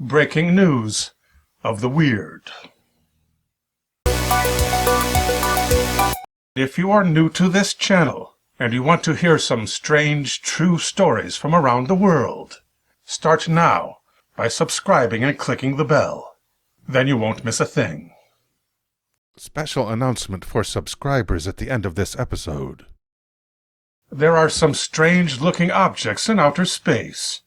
Breaking news of the weird. If you are new to this channel and you want to hear some strange, true stories from around the world, start now by subscribing and clicking the bell. Then you won't miss a thing. Special announcement for subscribers at the end of this episode. There are some strange-looking objects in outer space.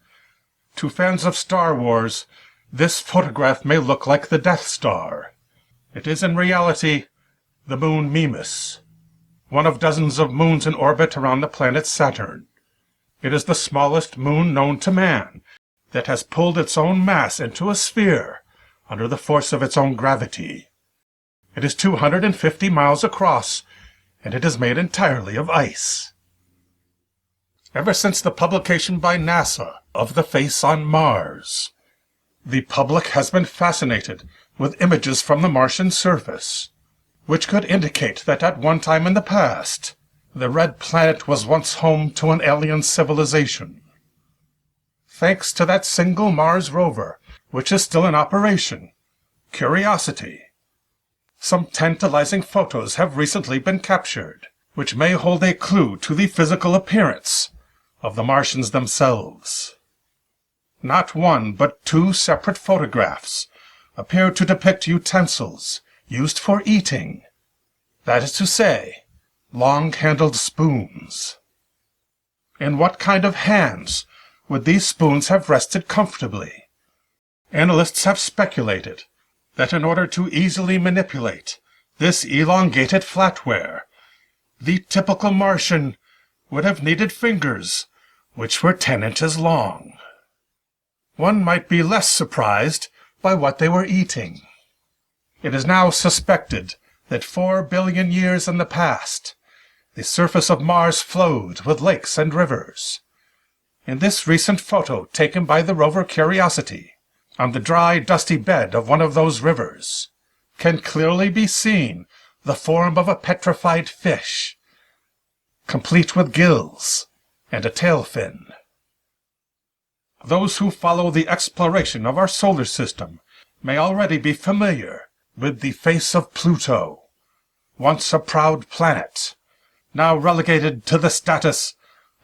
To fans of Star Wars, this photograph may look like the Death Star. It is in reality the moon Mimas, one of dozens of moons in orbit around the planet Saturn. It is the smallest moon known to man that has pulled its own mass into a sphere under the force of its own gravity. It is 250 miles across, and it is made entirely of ice. Ever since the publication by NASA of the face on Mars, the public has been fascinated with images from the Martian surface, which could indicate that at one time in the past, the red planet was once home to an alien civilization. Thanks to that single Mars rover, which is still in operation, Curiosity, some tantalizing photos have recently been captured, which may hold a clue to the physical appearance of the Martians themselves. Not one, but two separate photographs appear to depict utensils used for eating. That is to say, long-handled spoons. In what kind of hands would these spoons have rested comfortably? Analysts have speculated that in order to easily manipulate this elongated flatware, the typical Martian would have needed fingers which were 10 inches long. One might be less surprised by what they were eating. It is now suspected that 4 billion years in the past, the surface of Mars flowed with lakes and rivers. In this recent photo taken by the rover Curiosity, on the dry, dusty bed of one of those rivers, can clearly be seen the form of a petrified fish, complete with gills and a tail fin. Those who follow the exploration of our solar system may already be familiar with the face of Pluto, once a proud planet, now relegated to the status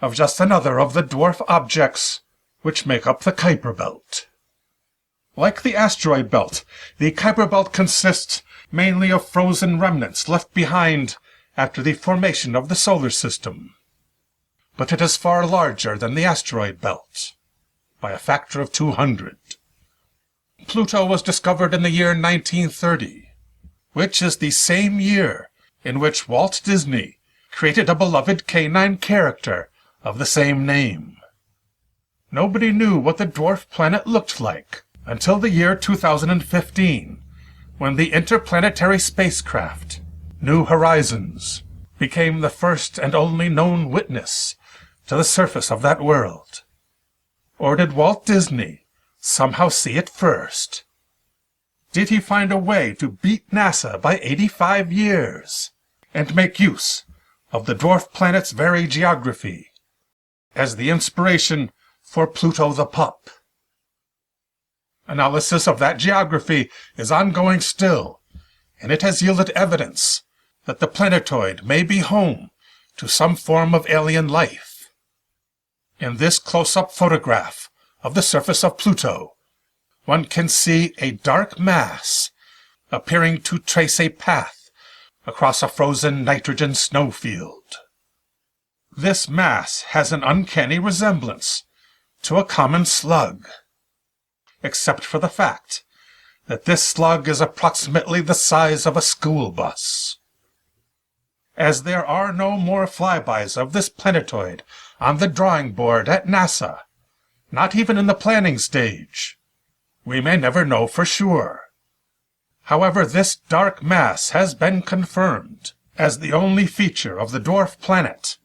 of just another of the dwarf objects which make up the Kuiper Belt. Like the asteroid belt, the Kuiper Belt consists mainly of frozen remnants left behind after the formation of the solar system. But it is far larger than the asteroid belt, by a factor of 200. Pluto was discovered in the year 1930, which is the same year in which Walt Disney created a beloved canine character of the same name. Nobody knew what the dwarf planet looked like until the year 2015, when the interplanetary spacecraft, New Horizons, became the first and only known witness to the surface of that world. Or did Walt Disney somehow see it first? Did he find a way to beat NASA by 85 years and make use of the dwarf planet's very geography as the inspiration for Pluto the Pup? Analysis of that geography is ongoing still, and it has yielded evidence that the planetoid may be home to some form of alien life. In this close-up photograph of the surface of Pluto, one can see a dark mass appearing to trace a path across a frozen nitrogen snowfield. This mass has an uncanny resemblance to a common slug, except for the fact that this slug is approximately the size of a school bus. As there are no more flybys of this planetoid on the drawing board at NASA, not even in the planning stage, we may never know for sure. However, this dark mass has been confirmed as the only feature of the dwarf planet,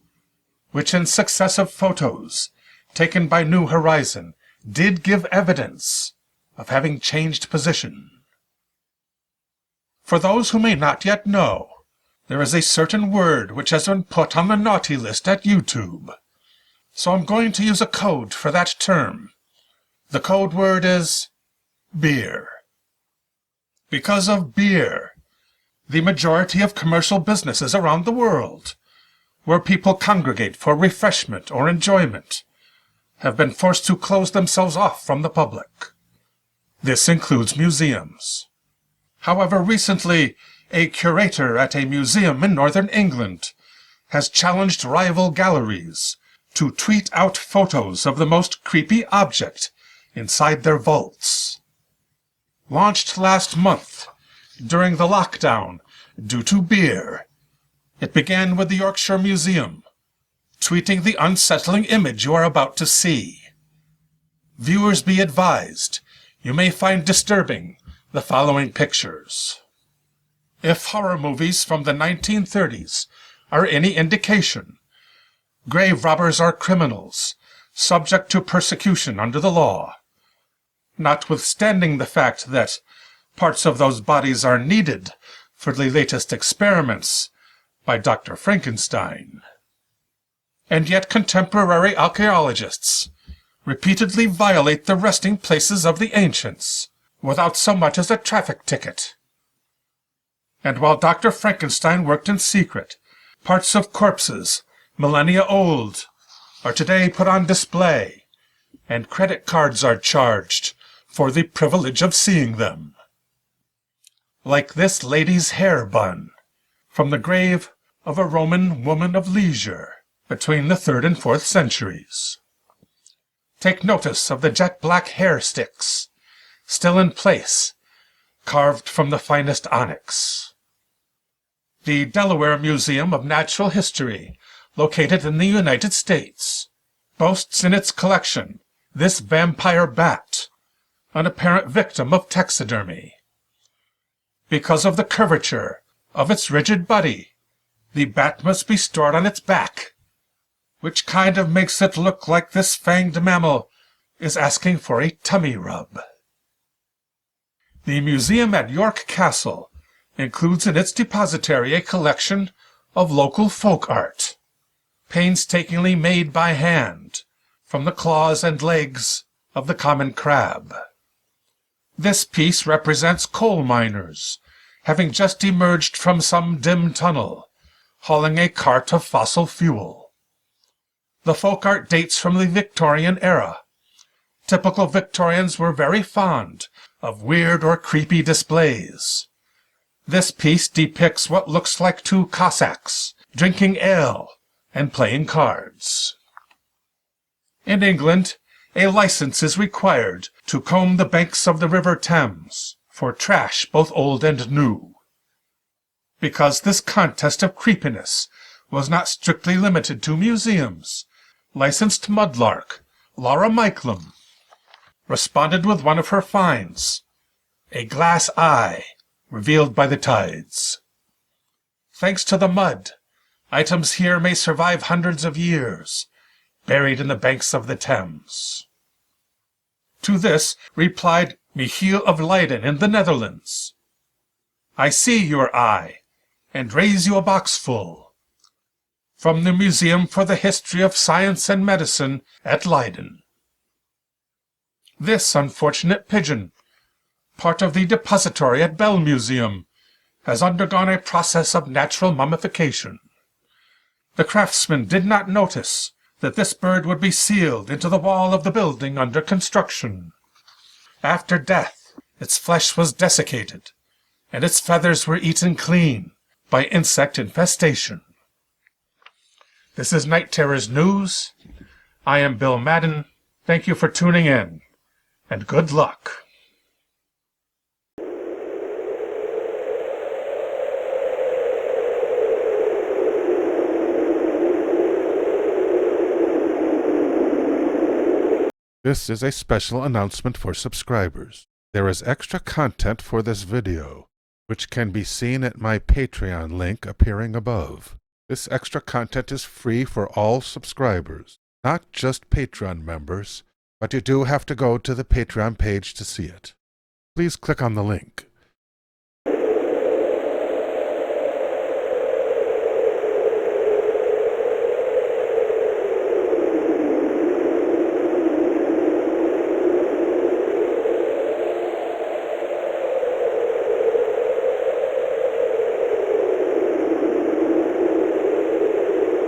which in successive photos taken by New Horizon did give evidence of having changed position. For those who may not yet know, there is a certain word which has been put on the naughty list at YouTube. So I'm going to use a code for that term. The code word is Beer. Because of beer, the majority of commercial businesses around the world, where people congregate for refreshment or enjoyment, have been forced to close themselves off from the public. This includes museums. However, recently, a curator at a museum in northern England has challenged rival galleries to tweet out photos of the most creepy object inside their vaults. Launched last month, during the lockdown, due to beer, it began with the Yorkshire Museum, tweeting the unsettling image you are about to see. Viewers be advised, you may find disturbing the following pictures. If horror movies from the 1930s are any indication, grave robbers are criminals, subject to persecution under the law. Notwithstanding the fact that parts of those bodies are needed for the latest experiments by Dr. Frankenstein. And yet contemporary archaeologists repeatedly violate the resting places of the ancients without so much as a traffic ticket. And while Dr. Frankenstein worked in secret, parts of corpses, millennia old, are today put on display, and credit cards are charged for the privilege of seeing them. Like this lady's hair bun, from the grave of a Roman woman of leisure between the 3rd and 4th centuries. Take notice of the jet-black hair sticks, still in place, carved from the finest onyx. The Delaware Museum of Natural History, located in the United States, boasts in its collection this vampire bat, an apparent victim of taxidermy. Because of the curvature of its rigid body, the bat must be stored on its back, which kind of makes it look like this fanged mammal is asking for a tummy rub. The museum at York Castle includes in its depository a collection of local folk art, painstakingly made by hand from the claws and legs of the common crab. This piece represents coal miners, having just emerged from some dim tunnel, hauling a cart of fossil fuel. The folk art dates from the Victorian era. Typical Victorians were very fond of weird or creepy displays. This piece depicts what looks like two Cossacks drinking ale and playing cards. In England, a license is required to comb the banks of the River Thames for trash both old and new. Because this contest of creepiness was not strictly limited to museums, licensed mudlark Laura Micklem responded with one of her finds, a glass eye revealed by the tides. Thanks to the mud, items here may survive hundreds of years, buried in the banks of the Thames. To this replied Michiel of Leiden in the Netherlands. I see your eye, and raise you a box full. From the Museum for the History of Science and Medicine at Leiden. This unfortunate pigeon, part of the depository at Bell Museum, has undergone a process of natural mummification. The craftsman did not notice that this bird would be sealed into the wall of the building under construction. After death, its flesh was desiccated, and its feathers were eaten clean by insect infestation. This is Night Terrors News. I am Bill Madden. Thank you for tuning in, and good luck. This is a special announcement for subscribers. There is extra content for this video, which can be seen at my Patreon link appearing above. This extra content is free for all subscribers, not just Patreon members, but you do have to go to the Patreon page to see it. Please click on the link.